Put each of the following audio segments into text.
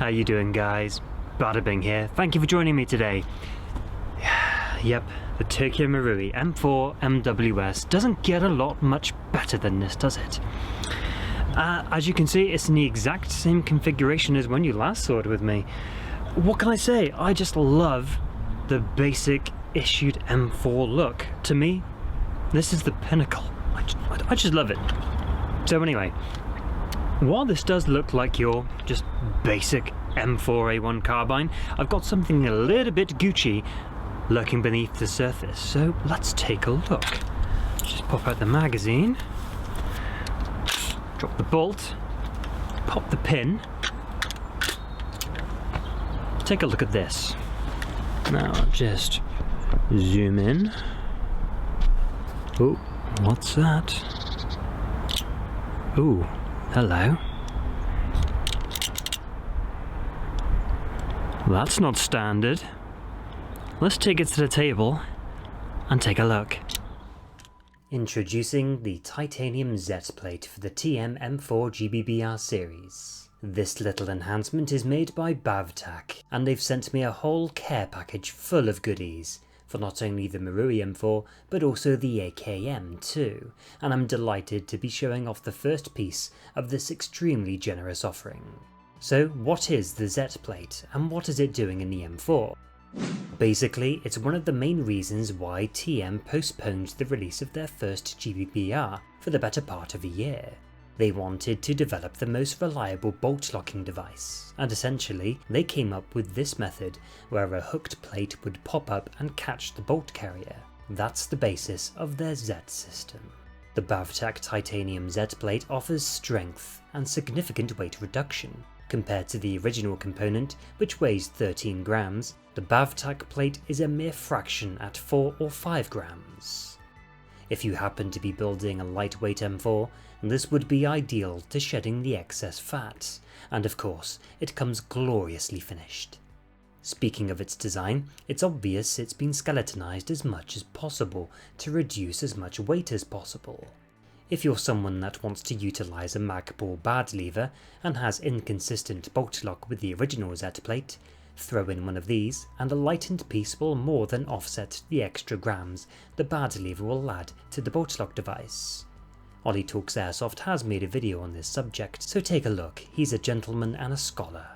How you doing, guys? Bada Bing here. Thank you for joining me today. Yep, the Tokyo Marui M4 MWS doesn't get a lot much better than this, does it? As you can see, it's in the exact same configuration as when you last saw it with me. What can I say? I just love the basic issued M4 look. To me, this is the pinnacle. I just love it. So anyway, while this does look like your just basic M4A1 carbine, I've got something a little bit Gucci lurking beneath the surface. So let's take a look. Just pop out the magazine, drop the bolt, pop the pin. Take a look at this. Now I'll just zoom in. Oh, what's that? Ooh, hello. That's not standard. Let's take it to the table and take a look. Introducing the Titanium ZET plate for the TM M4 GBBR series. This little enhancement is made by BavTac, and they've sent me a whole care package full of goodies for not only the Marui M4 but also the AKM too, and I'm delighted to be showing off the first piece of this extremely generous offering. So what is the ZET plate and what is it doing in the M4? Basically, it's one of the main reasons why TM postponed the release of their first GBBR for the better part of a year. They wanted to develop the most reliable bolt locking device, and essentially they came up with this method where a hooked plate would pop up and catch the bolt carrier. That's the basis of their ZET system. The BavTac Titanium ZET plate offers strength and significant weight reduction. Compared to the original component, which weighs 13 grams, the BavTac plate is a mere fraction at 4 or 5 grams. If you happen to be building a lightweight M4, this would be ideal to shedding the excess fat, and of course, it comes gloriously finished. Speaking of its design, it's obvious it's been skeletonized as much as possible to reduce as much weight as possible. If you're someone that wants to utilize a mag ball bad lever and has inconsistent bolt lock with the original ZET plate, throw in one of these and a lightened piece will more than offset the extra grams the bad lever will add to the bolt lock device. Ollie Talks Airsoft has made a video on this subject, so take a look, he's a gentleman and a scholar.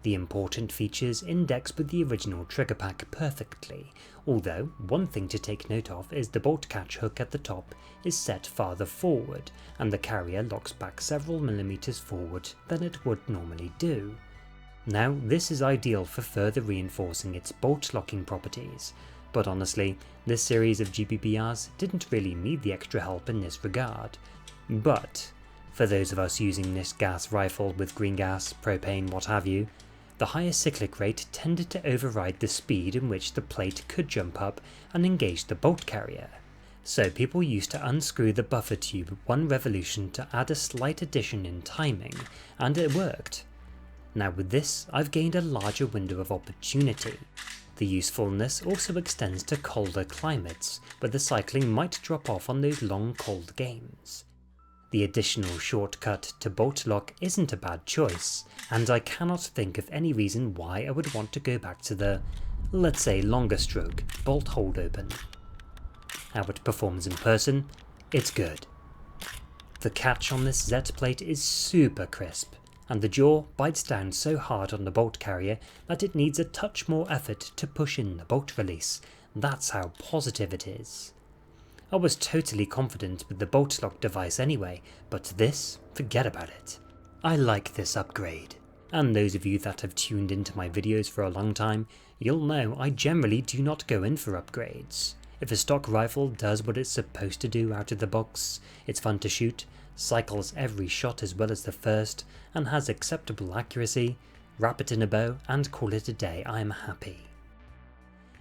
The important features index with the original trigger pack perfectly, although one thing to take note of is the bolt catch hook at the top is set farther forward and the carrier locks back several millimeters forward than it would normally do. Now this is ideal for further reinforcing its bolt locking properties, but honestly this series of GBBRs didn't really need the extra help in this regard. But for those of us using this gas rifle with green gas, propane, what have you, the higher cyclic rate tended to override the speed in which the plate could jump up and engage the bolt carrier. So people used to unscrew the buffer tube one revolution to add a slight addition in timing, and it worked. Now with this, I've gained a larger window of opportunity. The usefulness also extends to colder climates, where the cycling might drop off on those long cold games. The additional shortcut to bolt lock isn't a bad choice, and I cannot think of any reason why I would want to go back to the, let's say, longer stroke bolt hold open. How it performs in person, it's good. The catch on this ZET plate is super crisp, and the jaw bites down so hard on the bolt carrier that it needs a touch more effort to push in the bolt release. That's how positive it is. I was totally confident with the bolt lock device anyway, but this, forget about it. I like this upgrade. And those of you that have tuned into my videos for a long time, you'll know I generally do not go in for upgrades. If a stock rifle does what it's supposed to do out of the box, it's fun to shoot, cycles every shot as well as the first, and has acceptable accuracy, wrap it in a bow and call it a day, I'm happy.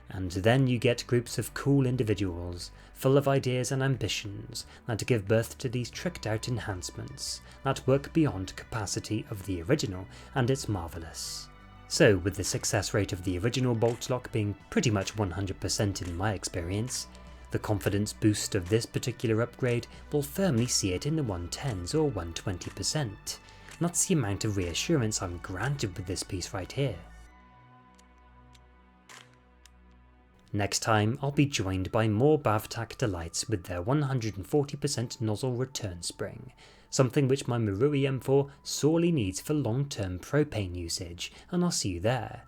And then you get groups of cool individuals, full of ideas and ambitions, that give birth to these tricked out enhancements, that work beyond capacity of the original, and it's marvellous. So with the success rate of the original bolt lock being pretty much 100% in my experience, the confidence boost of this particular upgrade will firmly see it in the 110s or 120%. and that's the amount of reassurance I'm granted with this piece right here. Next time, I'll be joined by more BavTac delights with their 140% nozzle return spring, something which my Marui M4 sorely needs for long-term propane usage, and I'll see you there.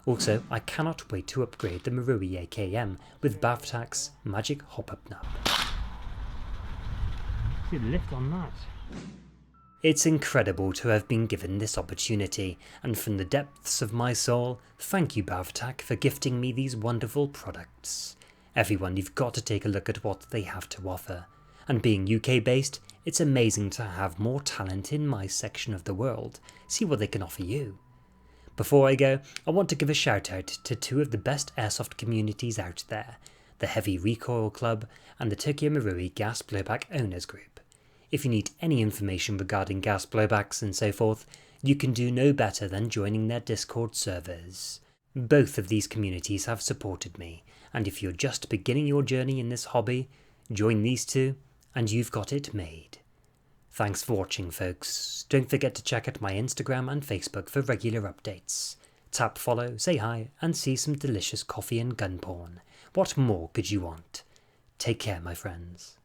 Also, I cannot wait to upgrade the Marui AKM with BavTac's magic hop-up nub. See the lift on that. It's incredible to have been given this opportunity, and from the depths of my soul, thank you BavTac for gifting me these wonderful products. Everyone, you've got to take a look at what they have to offer, and being UK based, it's amazing to have more talent in my section of the world, see what they can offer you. Before I go, I want to give a shout out to two of the best airsoft communities out there, the Heavy Recoil Club and the Tokyo Marui Gas Blowback Owners Group. If you need any information regarding gas blowbacks and so forth, you can do no better than joining their Discord servers. Both of these communities have supported me, and if you're just beginning your journey in this hobby, join these two and you've got it made. Thanks for watching folks, don't forget to check out my Instagram and Facebook for regular updates. Tap follow, say hi, and see some delicious coffee and gun porn. What more could you want? Take care my friends.